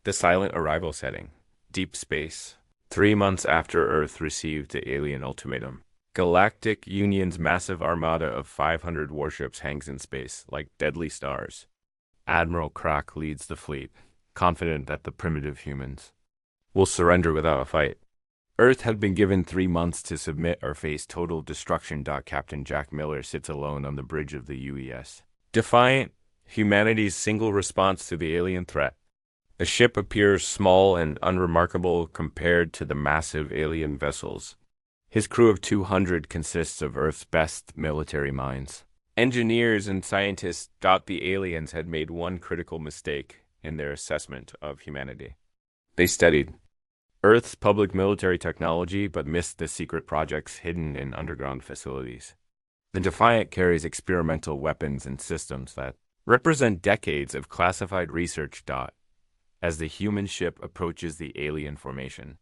The silent arrival setting. Deep space. 3 months after Earth received the alien ultimatum. Galactic Union's massive armada of 500 warships hangs in space, like deadly stars. Admiral Krak leads the fleet, confident that the primitive humans will surrender without a fight. Earth had been given 3 months to submit or face total destruction. Captain Jack Miller sits alone on the bridge of the UES. Defiant, humanity's single response to the alien threat. The ship appears small and unremarkable compared to the massive alien vessels. His crew of 200 consists of Earth's best military minds. Engineers and scientists thought the aliens had made one critical mistake in their assessment of humanity. They studied Earth's public military technology but missed the secret projects hidden in underground facilities. The Defiant carries experimental weapons and systems that represent decades of classified research. As the human ship approaches the alien formation,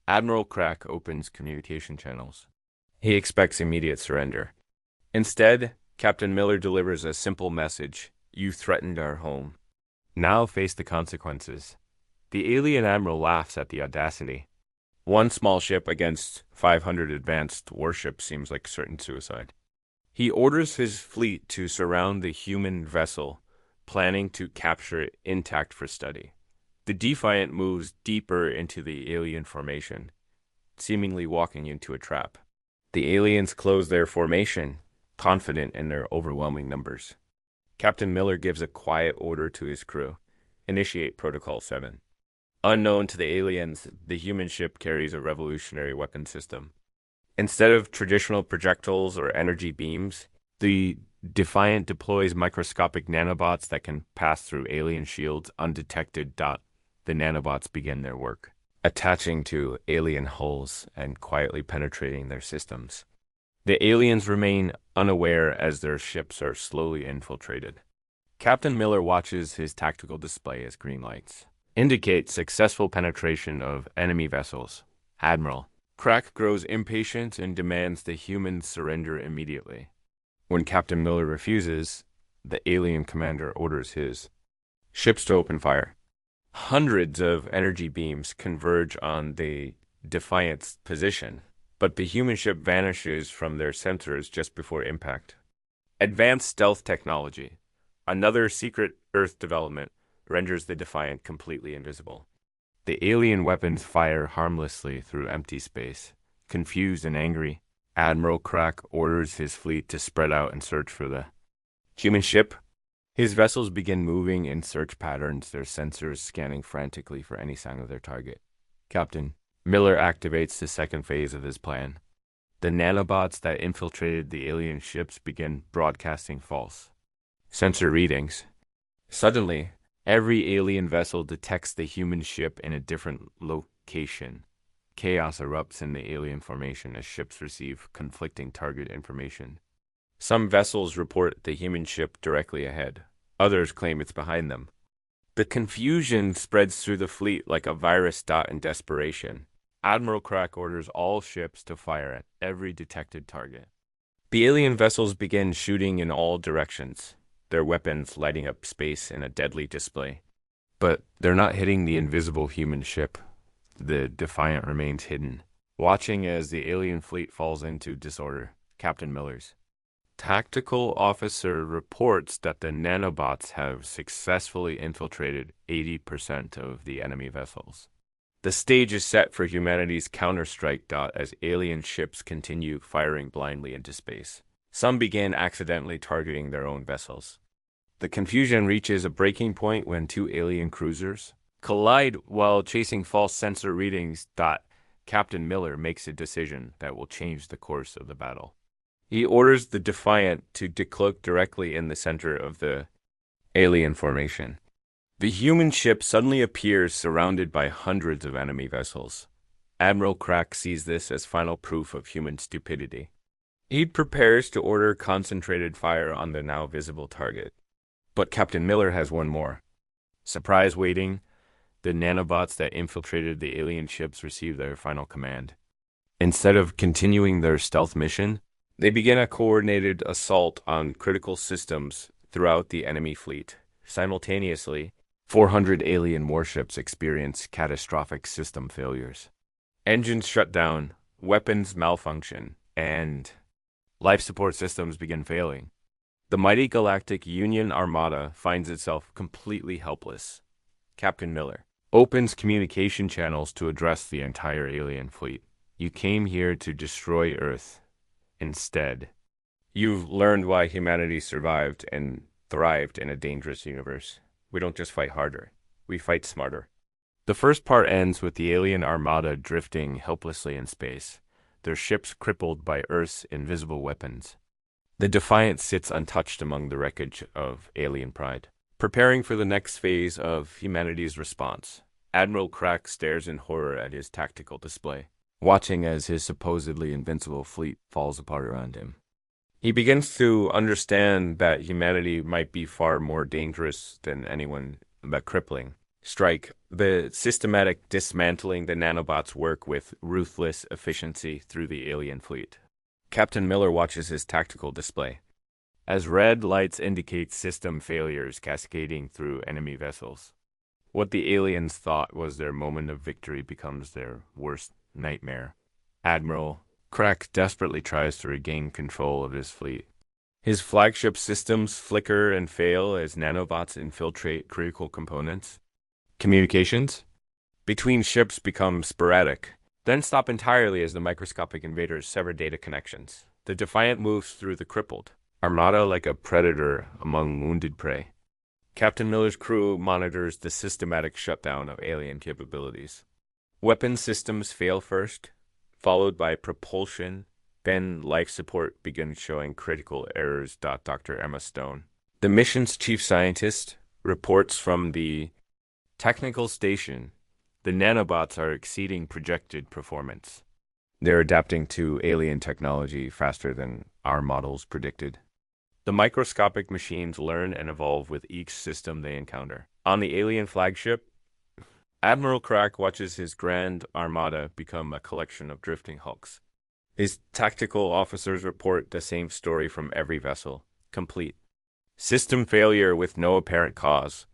Admiral Krak opens communication channels. He expects immediate surrender. Instead, Captain Miller delivers a simple message: "You threatened our home. Now face the consequences." The alien admiral laughs at the audacity. One small ship against 500 advanced warships seems like certain suicide. He orders his fleet to surround the human vessel, planning to capture it intact for study. The Defiant moves deeper into the alien formation, seemingly walking into a trap. The aliens close their formation, confident in their overwhelming numbers. Captain Miller gives a quiet order to his crew: initiate Protocol 7. Unknown to the aliens, the human ship carries a revolutionary weapon system. Instead of traditional projectiles or energy beams, the Defiant deploys microscopic nanobots that can pass through alien shields undetected. The nanobots begin their work, attaching to alien hulls and quietly penetrating their systems. The aliens remain unaware as their ships are slowly infiltrated. Captain Miller watches his tactical display as green lights indicate successful penetration of enemy vessels. Admiral Krak grows impatient and demands the humans surrender immediately. When Captain Miller refuses, the alien commander orders his ships to open fire. Hundreds of energy beams converge on the Defiant's position, but the human ship vanishes from their sensors just before impact. Advanced stealth technology, another secret Earth development, renders the Defiant completely invisible. The alien weapons fire harmlessly through empty space. Confused and angry, Admiral Krak orders his fleet to spread out and search for the human ship. His vessels begin moving in search patterns, their sensors scanning frantically for any sign of their target. Captain Miller activates the second phase of his plan. The nanobots that infiltrated the alien ships begin broadcasting false sensor readings. Suddenly, every alien vessel detects the human ship in a different location. Chaos erupts in the alien formation as ships receive conflicting target information. Some vessels report the human ship directly ahead. Others claim it's behind them. The confusion spreads through the fleet like a virus. In desperation, Admiral Krak orders all ships to fire at every detected target. The alien vessels begin shooting in all directions, their weapons lighting up space in a deadly display. But they're not hitting the invisible human ship. The Defiant remains hidden, watching as the alien fleet falls into disorder. Captain Miller's tactical officer reports that the nanobots have successfully infiltrated 80% of the enemy vessels. The stage is set for humanity's counterstrike. As alien ships continue firing blindly into space. Some begin accidentally targeting their own vessels. The confusion reaches a breaking point when two alien cruisers collide while chasing false sensor readings. Captain Miller makes a decision that will change the course of the battle. He orders the Defiant to decloak directly in the center of the alien formation. The human ship suddenly appears surrounded by hundreds of enemy vessels. Admiral Krak sees this as final proof of human stupidity. He prepares to order concentrated fire on the now visible target. But Captain Miller has one more. Surprise waiting, the nanobots that infiltrated the alien ships receive their final command. Instead of continuing their stealth mission, they begin a coordinated assault on critical systems throughout the enemy fleet. Simultaneously, 400 alien warships experience catastrophic system failures. Engines shut down, weapons malfunction, and life support systems begin failing. The mighty Galactic Union Armada finds itself completely helpless. Captain Miller opens communication channels to address the entire alien fleet. You came here to destroy Earth. Instead, you've learned why humanity survived and thrived in a dangerous universe. We don't just fight harder, we fight smarter. The first part ends with the alien armada drifting helplessly in space, their ships crippled by Earth's invisible weapons. The Defiant sits untouched among the wreckage of alien pride. Preparing for the next phase of humanity's response, Admiral Crack stares in horror at his tactical display, watching as his supposedly invincible fleet falls apart around him. He begins to understand that humanity might be far more dangerous than anyone but crippling. Strike, the systematic dismantling the nanobots work with ruthless efficiency through the alien fleet. Captain Miller watches his tactical display, as red lights indicate system failures cascading through enemy vessels. What the aliens thought was their moment of victory becomes their worst nightmare. Admiral Crack desperately tries to regain control of his fleet. His flagship systems flicker and fail as nanobots infiltrate critical components. Communications between ships become sporadic, then stop entirely as the microscopic invaders sever data connections. The Defiant moves through the crippled armada like a predator among wounded prey. Captain Miller's crew monitors the systematic shutdown of alien capabilities. Weapon systems fail first, followed by propulsion, then life support begins showing critical errors. Dr. Emma Stone, the mission's chief scientist, reports from the technical station. The nanobots are exceeding projected performance. They're adapting to alien technology faster than our models predicted. The microscopic machines learn and evolve with each system they encounter. On the alien flagship, Admiral Crack watches his grand armada become a collection of drifting hulks. His tactical officers report the same story from every vessel, complete. System failure with no apparent cause.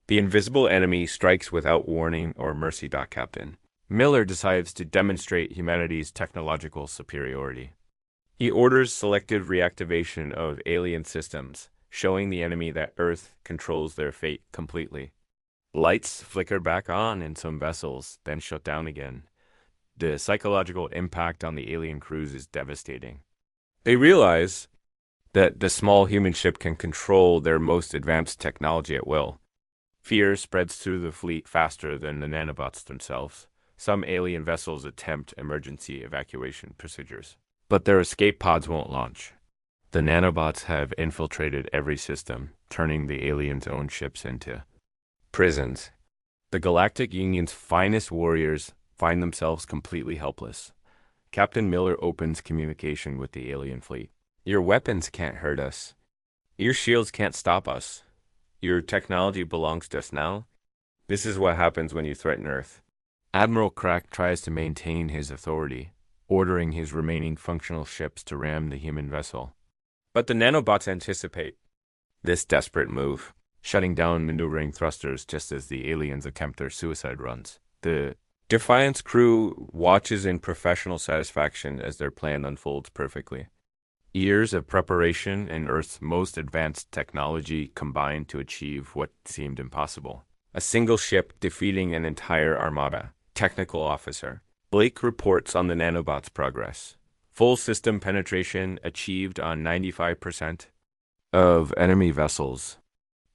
The invisible enemy strikes without warning or mercy. Captain Miller decides to demonstrate humanity's technological superiority. He orders selective reactivation of alien systems, showing the enemy that Earth controls their fate completely. Lights flicker back on in some vessels, then shut down again. The psychological impact on the alien crews is devastating. They realize that the small human ship can control their most advanced technology at will. Fear spreads through the fleet faster than the nanobots themselves. Some alien vessels attempt emergency evacuation procedures, but their escape pods won't launch. The nanobots have infiltrated every system, turning the aliens' own ships into prisons. The Galactic Union's finest warriors find themselves completely helpless. Captain Miller opens communication with the alien fleet. Your weapons can't hurt us. Your shields can't stop us. Your technology belongs to us now. This is what happens when you threaten Earth. Admiral Crack tries to maintain his authority, ordering his remaining functional ships to ram the human vessel. But the nanobots anticipate this desperate move, shutting down maneuvering thrusters just as the aliens attempt their suicide runs. The Defiant's crew watches in professional satisfaction as their plan unfolds perfectly. Years of preparation and Earth's most advanced technology combined to achieve what seemed impossible. A single ship defeating an entire armada. Technical officer Blake reports on the nanobots' progress. Full system penetration achieved on 95% of enemy vessels.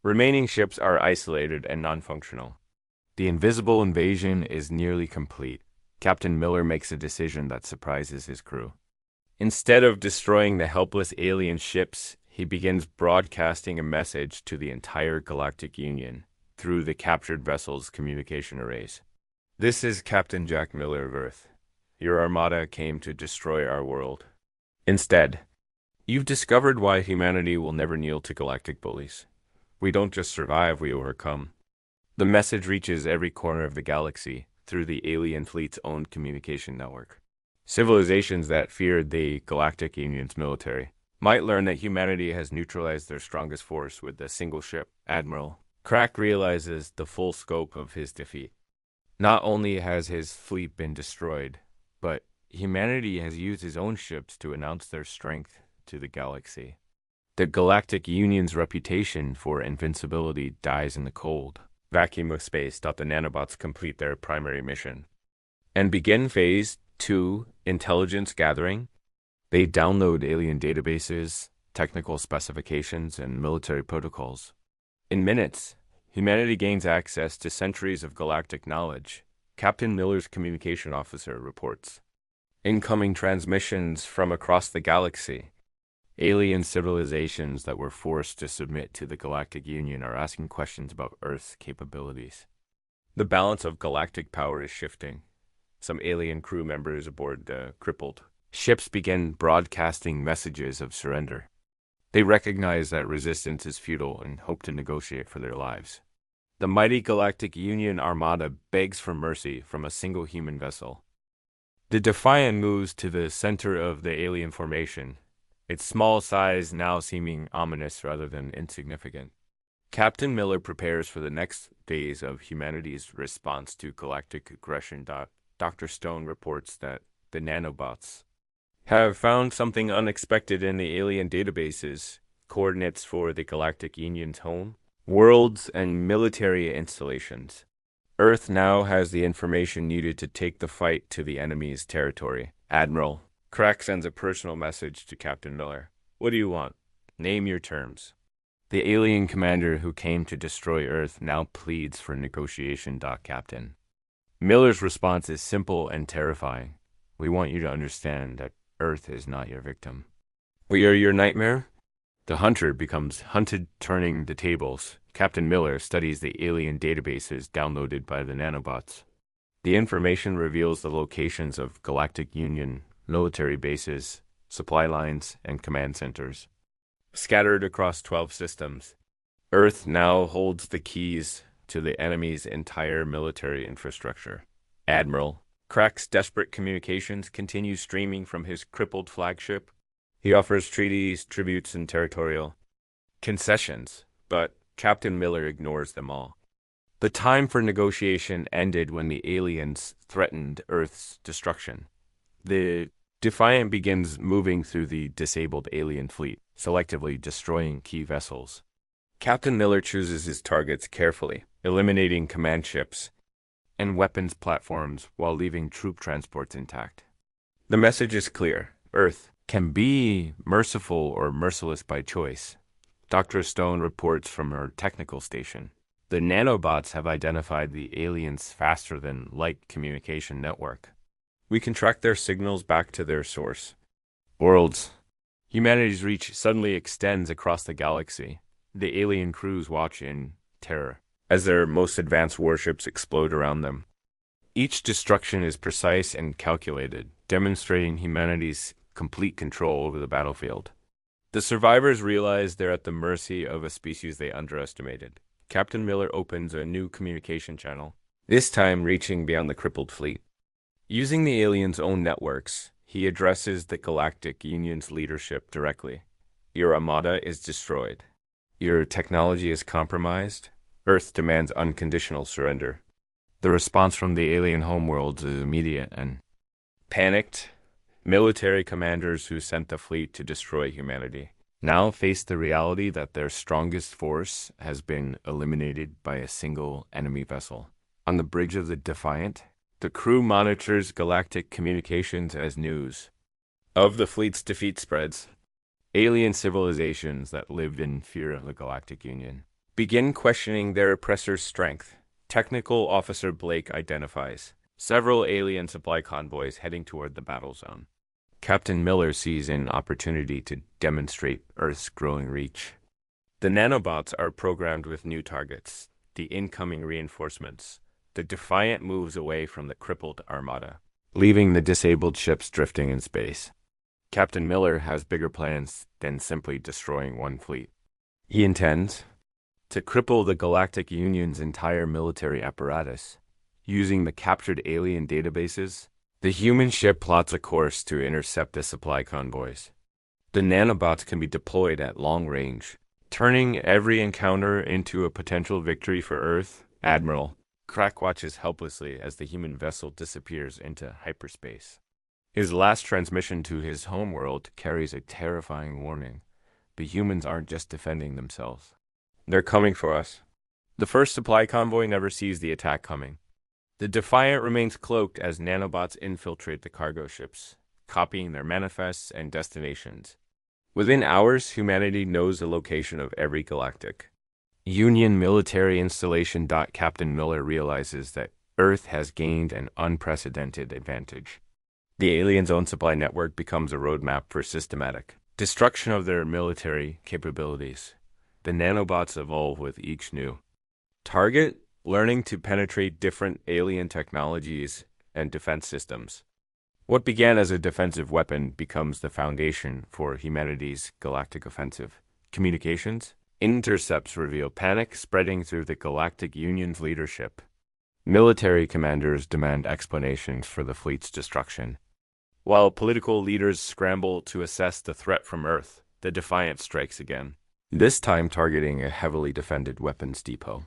Remaining ships are isolated and non-functional. The invisible invasion is nearly complete. Captain Miller makes a decision that surprises his crew. Instead of destroying the helpless alien ships, he begins broadcasting a message to the entire Galactic Union through the captured vessel's communication arrays. This is Captain Jack Miller of Earth. Your armada came to destroy our world. Instead, you've discovered why humanity will never kneel to galactic bullies. We don't just survive, we overcome. The message reaches every corner of the galaxy through the alien fleet's own communication network. Civilizations that feared the Galactic Union's military might learn that humanity has neutralized their strongest force with a single ship. Admiral Crack realizes the full scope of his defeat. Not only has his fleet been destroyed, but humanity has used his own ships to announce their strength to the galaxy. The Galactic Union's reputation for invincibility dies in the cold vacuum of space. The nanobots complete their primary mission and begin Phase 2 intelligence gathering. They download alien databases, technical specifications, and military protocols. In minutes, humanity gains access to centuries of galactic knowledge. Captain Miller's communication officer reports incoming transmissions from across the galaxy. Alien civilizations that were forced to submit to the Galactic Union are asking questions about Earth's capabilities. The balance of galactic power is shifting. Some alien crew members aboard the crippled ships begin broadcasting messages of surrender. They recognize that resistance is futile and hope to negotiate for their lives. The mighty Galactic Union armada begs for mercy from a single human vessel. The Defiant moves to the center of the alien formation, its small size now seeming ominous rather than insignificant. Captain Miller prepares for the next phase of humanity's response to galactic aggression. Dr. Stone reports that the nanobots have found something unexpected in the alien databases, coordinates for the Galactic Union's home, worlds, and military installations. Earth now has the information needed to take the fight to the enemy's territory. Admiral Crack sends a personal message to Captain Miller. What do you want? Name your terms. The alien commander who came to destroy Earth now pleads for negotiation. Captain Miller's response is simple and terrifying. We want you to understand that Earth is not your victim. We are your nightmare? The hunter becomes hunted, turning the tables. Captain Miller studies the alien databases downloaded by the nanobots. The information reveals the locations of Galactic Union military bases, supply lines, and command centers, scattered across 12 systems. Earth now holds the keys to the enemy's entire military infrastructure. Admiral Crack's desperate communications continue streaming from his crippled flagship. He offers treaties, tributes, and territorial concessions, but Captain Miller ignores them all. The time for negotiation ended when the aliens threatened Earth's destruction. The Defiant begins moving through the disabled alien fleet, selectively destroying key vessels. Captain Miller chooses his targets carefully, eliminating command ships and weapons platforms while leaving troop transports intact. The message is clear. Earth can be merciful or merciless by choice. Dr. Stone reports from her technical station. The nanobots have identified the aliens' faster-than-light communication network. We can track their signals back to their source. Worlds. Humanity's reach suddenly extends across the galaxy. The alien crews watch in terror as their most advanced warships explode around them. Each destruction is precise and calculated, demonstrating humanity's complete control over the battlefield. The survivors realize they're at the mercy of a species they underestimated. Captain Miller opens a new communication channel, this time reaching beyond the crippled fleet. Using the aliens' own networks, he addresses the Galactic Union's leadership directly. Your armada is destroyed. Your technology is compromised. Earth demands unconditional surrender. The response from the alien homeworlds is immediate and panicked. Military commanders who sent the fleet to destroy humanity now face the reality that their strongest force has been eliminated by a single enemy vessel. On the bridge of the Defiant, the crew monitors galactic communications as news of the fleet's defeat spreads. Alien civilizations that lived in fear of the Galactic Union begin questioning their oppressor's strength. Technical Officer Blake identifies several alien supply convoys heading toward the battle zone. Captain Miller sees an opportunity to demonstrate Earth's growing reach. The nanobots are programmed with new targets, the incoming reinforcements. The Defiant moves away from the crippled armada, leaving the disabled ships drifting in space. Captain Miller has bigger plans than simply destroying one fleet. He intends to cripple the Galactic Union's entire military apparatus. Using the captured alien databases, the human ship plots a course to intercept the supply convoys. The nanobots can be deployed at long range, turning every encounter into a potential victory for Earth. Admiral Crack watches helplessly as the human vessel disappears into hyperspace. His last transmission to his homeworld carries a terrifying warning. The humans aren't just defending themselves. They're coming for us. The first supply convoy never sees the attack coming. The Defiant remains cloaked as nanobots infiltrate the cargo ships, copying their manifests and destinations. Within hours, humanity knows the location of every galactic Union military installation. Captain Miller realizes that Earth has gained an unprecedented advantage. The aliens' own supply network becomes a roadmap for systematic destruction of their military capabilities. The nanobots evolve with each new target, learning to penetrate different alien technologies and defense systems. What began as a defensive weapon becomes the foundation for humanity's galactic offensive. Communications intercepts reveal panic spreading through the Galactic Union's leadership. Military commanders demand explanations for the fleet's destruction. While political leaders scramble to assess the threat from Earth, the Defiant strikes again, this time targeting a heavily defended weapons depot.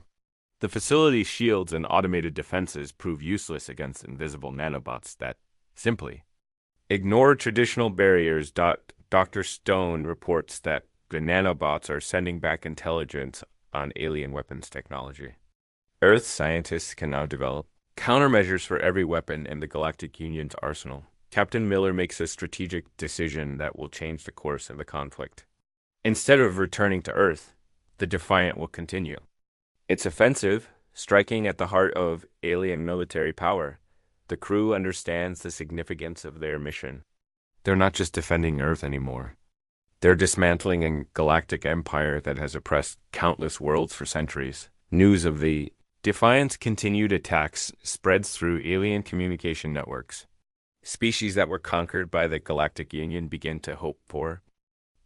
The facility's shields and automated defenses prove useless against invisible nanobots that simply ignore traditional barriers. Dr. Stone reports that the nanobots are sending back intelligence on alien weapons technology. Earth scientists can now develop countermeasures for every weapon in the Galactic Union's arsenal. Captain Miller makes a strategic decision that will change the course of the conflict. Instead of returning to Earth, the Defiant will continue its offensive, striking at the heart of alien military power. The crew understands the significance of their mission. They're not just defending Earth anymore. They're dismantling a galactic empire that has oppressed countless worlds for centuries. News of the Defiant's continued attacks spreads through alien communication networks. Species that were conquered by the Galactic Union begin to hope for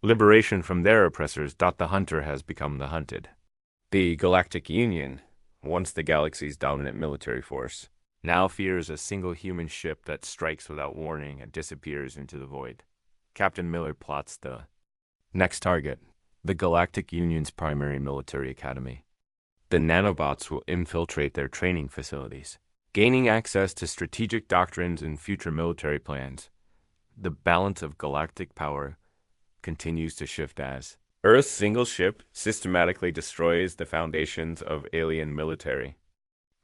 liberation from their oppressors. The hunter has become the hunted. The Galactic Union, once the galaxy's dominant military force, now fears a single human ship that strikes without warning and disappears into the void. Captain Miller plots the next target, the Galactic Union's primary military academy. The nanobots will infiltrate their training facilities, gaining access to strategic doctrines and future military plans. The balance of galactic power continues to shift as Earth's single ship systematically destroys the foundations of alien military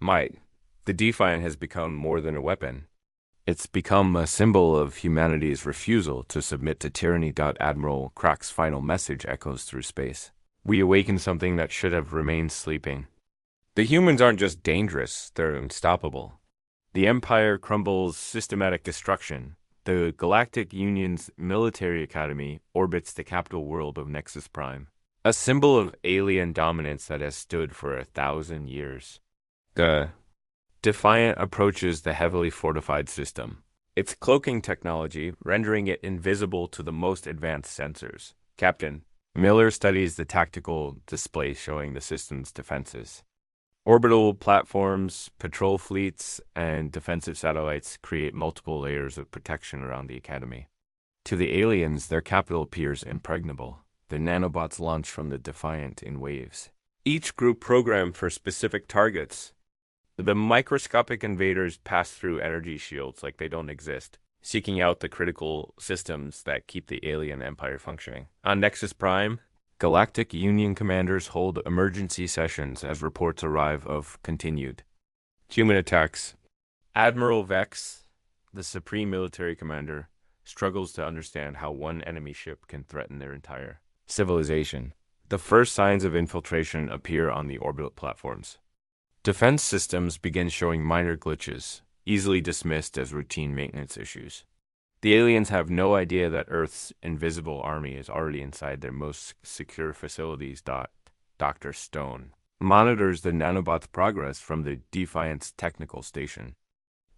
might. The Defiant has become more than a weapon. It's become a symbol of humanity's refusal to submit to tyranny. Admiral Crack's final message echoes through space. We awaken something that should have remained sleeping. The humans aren't just dangerous, they're unstoppable. The Empire crumbles systematic destruction. The Galactic Union's military academy orbits the capital world of Nexus Prime, a symbol of alien dominance that has stood for 1,000 years. The Defiant approaches the heavily fortified system, its cloaking technology rendering it invisible to the most advanced sensors. Captain Miller studies the tactical display showing the system's defenses. Orbital platforms, patrol fleets, and defensive satellites create multiple layers of protection around the Academy. To the aliens, their capital appears impregnable. The nanobots launch from the Defiant in waves, each group programmed for specific targets. The microscopic invaders pass through energy shields like they don't exist, seeking out the critical systems that keep the alien empire functioning. On Nexus Prime, Galactic Union commanders hold emergency sessions as reports arrive of continued human attacks. Admiral Vex, the supreme military commander, struggles to understand how one enemy ship can threaten their entire civilization. The first signs of infiltration appear on the orbital platforms. Defense systems begin showing minor glitches, easily dismissed as routine maintenance issues. The aliens have no idea that Earth's invisible army is already inside their most secure facilities. Dr. Stone monitors the nanobots' progress from the Defiant's technical station.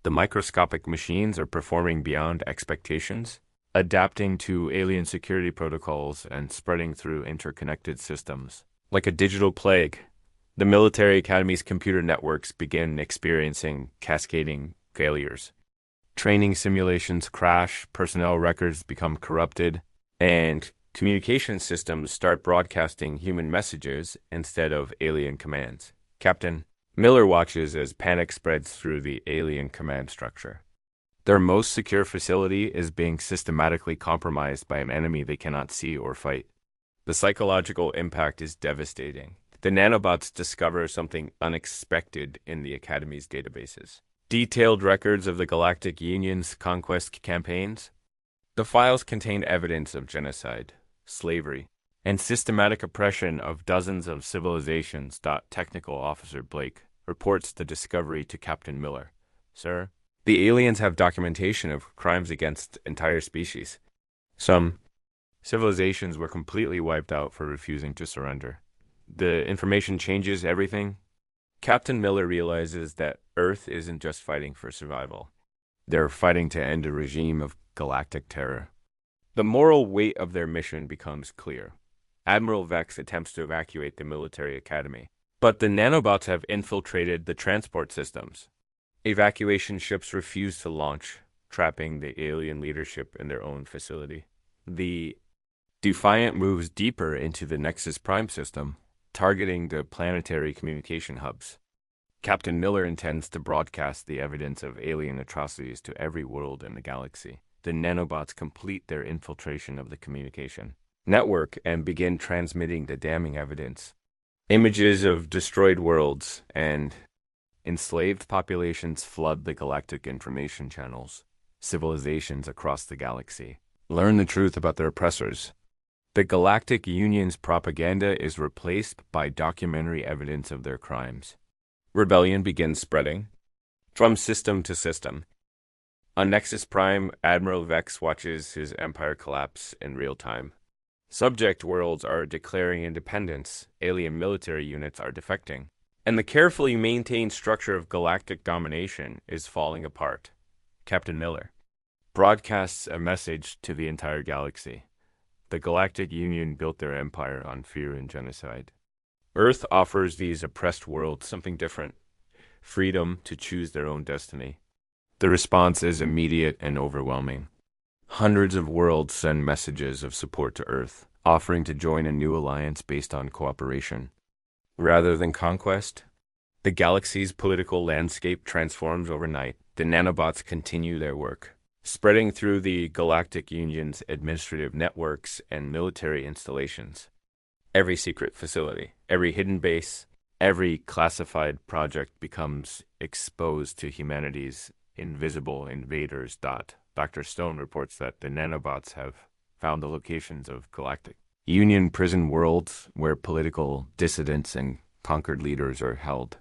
The microscopic machines are performing beyond expectations, adapting to alien security protocols and spreading through interconnected systems. Like a digital plague, the military academy's computer networks begin experiencing cascading failures. Training simulations crash, personnel records become corrupted, and Communication systems start broadcasting human messages instead of alien commands. Captain Miller watches as panic spreads through the alien command structure. Their most secure facility is being systematically compromised by an enemy they cannot see or fight. The psychological impact is devastating. The nanobots discover something unexpected in the Academy's databases. Detailed records of the Galactic Union's conquest campaigns. The files contain evidence of genocide, slavery, and systematic oppression of dozens of civilizations. Technical Officer Blake reports the discovery to Captain Miller. Sir, the aliens have documentation of crimes against entire species. Some civilizations were completely wiped out for refusing to surrender. The information changes everything. Captain Miller realizes that Earth isn't just fighting for survival. They're fighting to end a regime of galactic terror. The moral weight of their mission becomes clear. Admiral Vex attempts to evacuate the military academy, but the nanobots have infiltrated the transport systems. Evacuation ships refuse to launch, trapping the alien leadership in their own facility. The Defiant moves deeper into the Nexus Prime system, targeting the planetary communication hubs. Captain Miller intends to broadcast the evidence of alien atrocities to every world in the galaxy. The nanobots complete their infiltration of the communication network and begin transmitting the damning evidence. Images of destroyed worlds and enslaved populations flood the galactic information channels. Civilizations across the galaxy learn the truth about their oppressors. The Galactic Union's propaganda is replaced by documentary evidence of their crimes. Rebellion begins spreading from system to system. On Nexus Prime, Admiral Vex watches his empire collapse in real time. Subject worlds are declaring independence, alien military units are defecting, and the carefully maintained structure of galactic domination is falling apart. Captain Miller broadcasts a message to the entire galaxy. The Galactic Union built their empire on fear and genocide. Earth offers these oppressed worlds something different: freedom to choose their own destiny. The response is immediate and overwhelming. Hundreds of worlds send messages of support to Earth, offering to join a new alliance based on cooperation. Rather than conquest, the galaxy's political landscape transforms overnight. The nanobots continue their work, spreading through the Galactic Union's administrative networks and military installations. Every secret facility, every hidden base, every classified project becomes exposed to humanity's invisible invaders. Dr. Stone reports that the nanobots have found the locations of Galactic Union prison worlds where political dissidents and conquered leaders are held.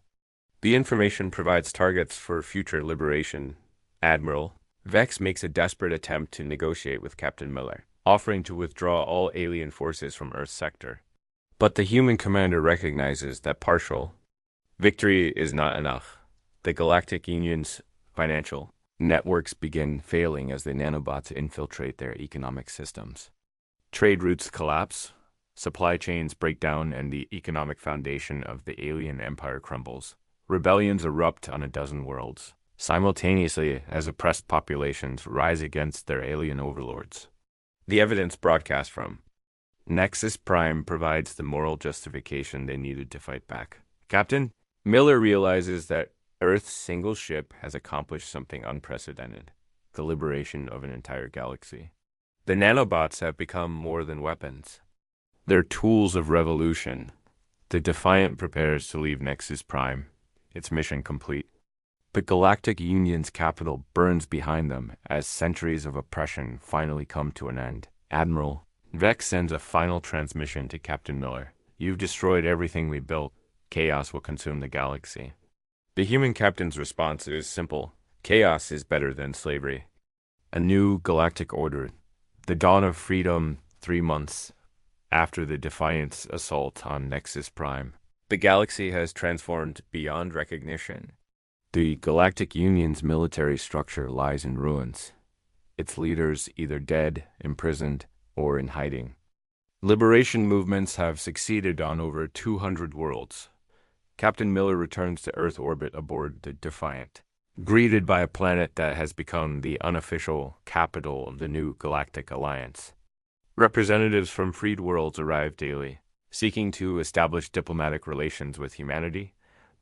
The information provides targets for future liberation. Admiral Vex makes a desperate attempt to negotiate with Captain Miller, offering to withdraw all alien forces from Earth's sector. But the human commander recognizes that partial victory is not enough. The Galactic Union's financial networks begin failing as the nanobots infiltrate their economic systems. Trade routes collapse, supply chains break down, and the economic foundation of the alien empire crumbles. Rebellions erupt on a dozen worlds, simultaneously as oppressed populations rise against their alien overlords. The evidence broadcast from Nexus Prime provides the moral justification they needed to fight back. Captain Miller realizes that Earth's single ship has accomplished something unprecedented: the liberation of an entire galaxy. The nanobots have become more than weapons. They're tools of revolution. The Defiant prepares to leave Nexus Prime, its mission complete. The Galactic Union's capital burns behind them as centuries of oppression finally come to an end. Admiral Vex sends a final transmission to Captain Miller. "You've destroyed everything we built. Chaos will consume the galaxy." The human captain's response is simple: chaos is better than slavery. A new galactic order. The dawn of freedom 3 months after the Defiant's assault on Nexus Prime. The galaxy has transformed beyond recognition. The Galactic Union's military structure lies in ruins, its leaders either dead, imprisoned, or in hiding. Liberation movements have succeeded on over 200 worlds. Captain Miller returns to Earth orbit aboard the Defiant, greeted by a planet that has become the unofficial capital of the new Galactic Alliance. Representatives from freed worlds arrive daily, seeking to establish diplomatic relations with humanity.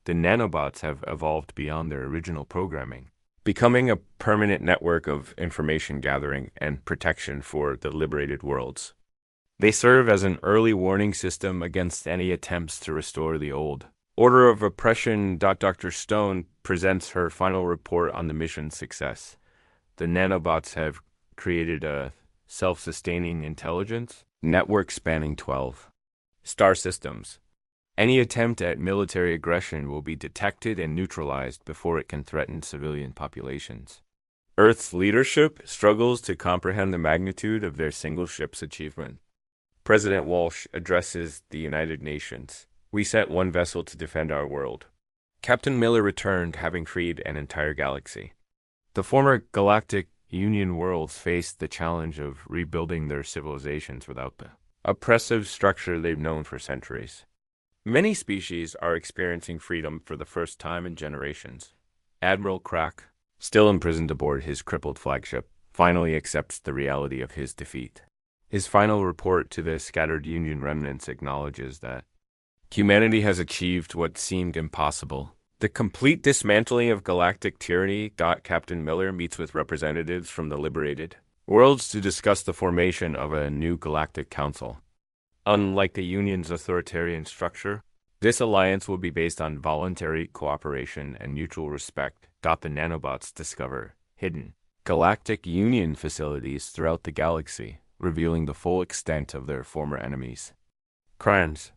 The nanobots have evolved beyond their original programming, becoming a permanent network of information gathering and protection for the liberated worlds. They serve as an early warning system against any attempts to restore the old order of oppression. Dr. Stone presents her final report on the mission's success. The nanobots have created a self-sustaining intelligence network spanning 12 star systems. Any attempt at military aggression will be detected and neutralized before it can threaten civilian populations. Earth's leadership struggles to comprehend the magnitude of their single ship's achievement. President Walsh addresses the United Nations. We sent one vessel to defend our world. Captain Miller returned, having freed an entire galaxy. The former Galactic Union worlds faced the challenge of rebuilding their civilizations without the oppressive structure they've known for centuries. Many species are experiencing freedom for the first time in generations. Admiral Crack, still imprisoned aboard his crippled flagship, finally accepts the reality of his defeat. His final report to the scattered Union remnants acknowledges that humanity has achieved what seemed impossible. The complete dismantling of galactic tyranny. Captain Miller meets with representatives from the liberated worlds to discuss the formation of a new galactic council. Unlike the Union's authoritarian structure, this alliance will be based on voluntary cooperation and mutual respect. The nanobots discover hidden Galactic Union facilities throughout the galaxy, revealing the full extent of their former enemies' crimes.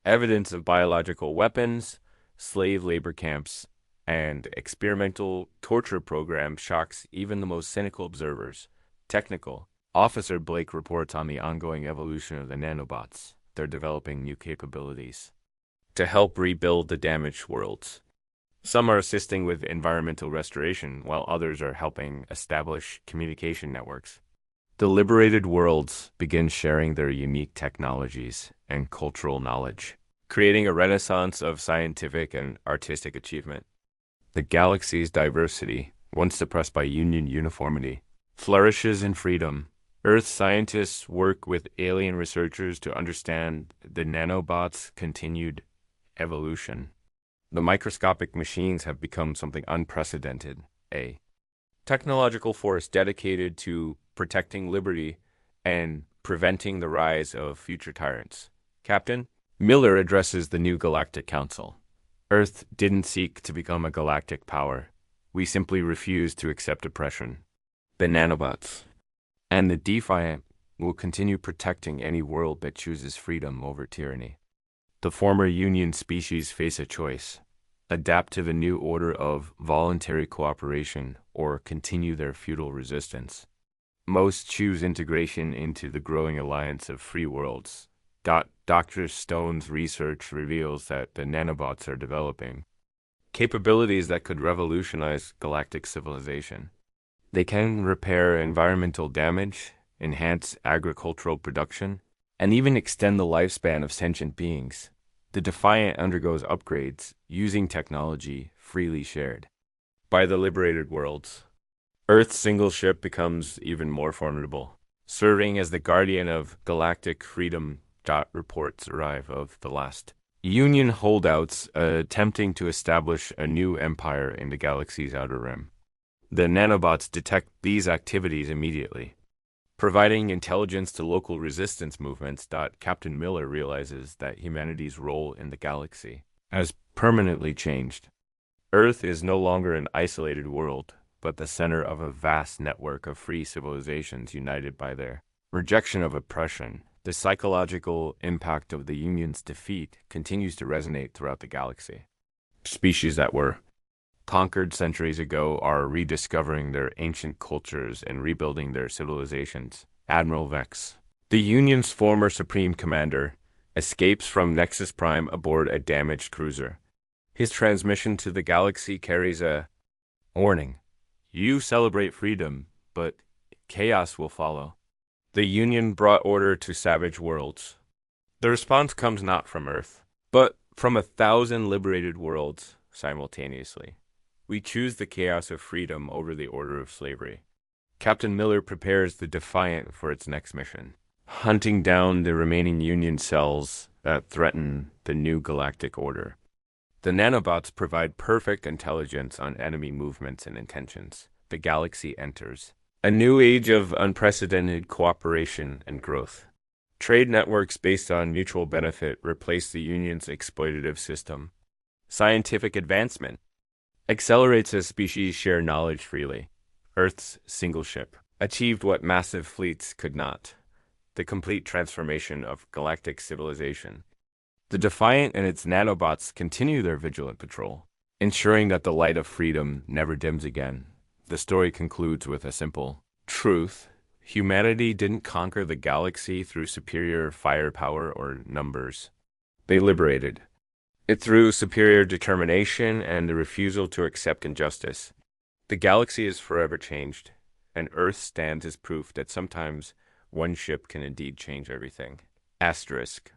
Evidence of biological weapons, slave labor camps, and experimental torture programs shocks even the most cynical observers. Technical Officer Blake reports on the ongoing evolution of the nanobots. They're developing new capabilities to help rebuild the damaged worlds. Some are assisting with environmental restoration, while others are helping establish communication networks. The liberated worlds begin sharing their unique technologies and cultural knowledge, creating a renaissance of scientific and artistic achievement. The galaxy's diversity, once suppressed by Union uniformity, flourishes in freedom. Earth scientists work with alien researchers to understand the nanobots' continued evolution. The microscopic machines have become something unprecedented, a technological force dedicated to protecting liberty and preventing the rise of future tyrants. Captain Miller addresses the new Galactic Council. Earth didn't seek to become a galactic power. We simply refused to accept oppression. The nanobots and the Defiant will continue protecting any world that chooses freedom over tyranny. The former Union species face a choice: adapt to the new order of voluntary cooperation or continue their feudal resistance. Most choose integration into the growing alliance of free worlds. Dr. Stone's research reveals that the nanobots are developing capabilities that could revolutionize galactic civilization. They can repair environmental damage, enhance agricultural production, and even extend the lifespan of sentient beings. The Defiant undergoes upgrades using technology freely shared by the liberated worlds. Earth's single ship becomes even more formidable, serving as the guardian of galactic freedom. Reports arrive of the last Union holdouts attempting to establish a new empire in the galaxy's outer rim. The nanobots detect these activities immediately, providing intelligence to local resistance movements. Captain Miller realizes that humanity's role in the galaxy has permanently changed. Earth is no longer an isolated world, but the center of a vast network of free civilizations united by their rejection of oppression. The psychological impact of the Union's defeat continues to resonate throughout the galaxy. Species that were conquered centuries ago are rediscovering their ancient cultures and rebuilding their civilizations. Admiral Vex, the Union's former supreme commander, escapes from Nexus Prime aboard a damaged cruiser. His transmission to the galaxy carries a warning: you celebrate freedom, but chaos will follow. The Union brought order to savage worlds. The response comes not from Earth, but from 1,000 liberated worlds simultaneously. We choose the chaos of freedom over the order of slavery. Captain Miller prepares the Defiant for its next mission. hunting down the remaining Union cells that threaten the new galactic order. The nanobots provide perfect intelligence on enemy movements and intentions. The galaxy enters a new age of unprecedented cooperation and growth. Trade networks based on mutual benefit replace the Union's exploitative system. Scientific advancement accelerates as species share knowledge freely. Earth's single ship achieved what massive fleets could not: the complete transformation of galactic civilization. The Defiant and its nanobots continue their vigilant patrol, ensuring that the light of freedom never dims again. The story concludes with a simple truth: humanity didn't conquer the galaxy through superior firepower or numbers. They liberated it through superior determination and the refusal to accept injustice. The galaxy is forever changed, and Earth stands as proof that sometimes one ship can indeed change everything. Asterisk.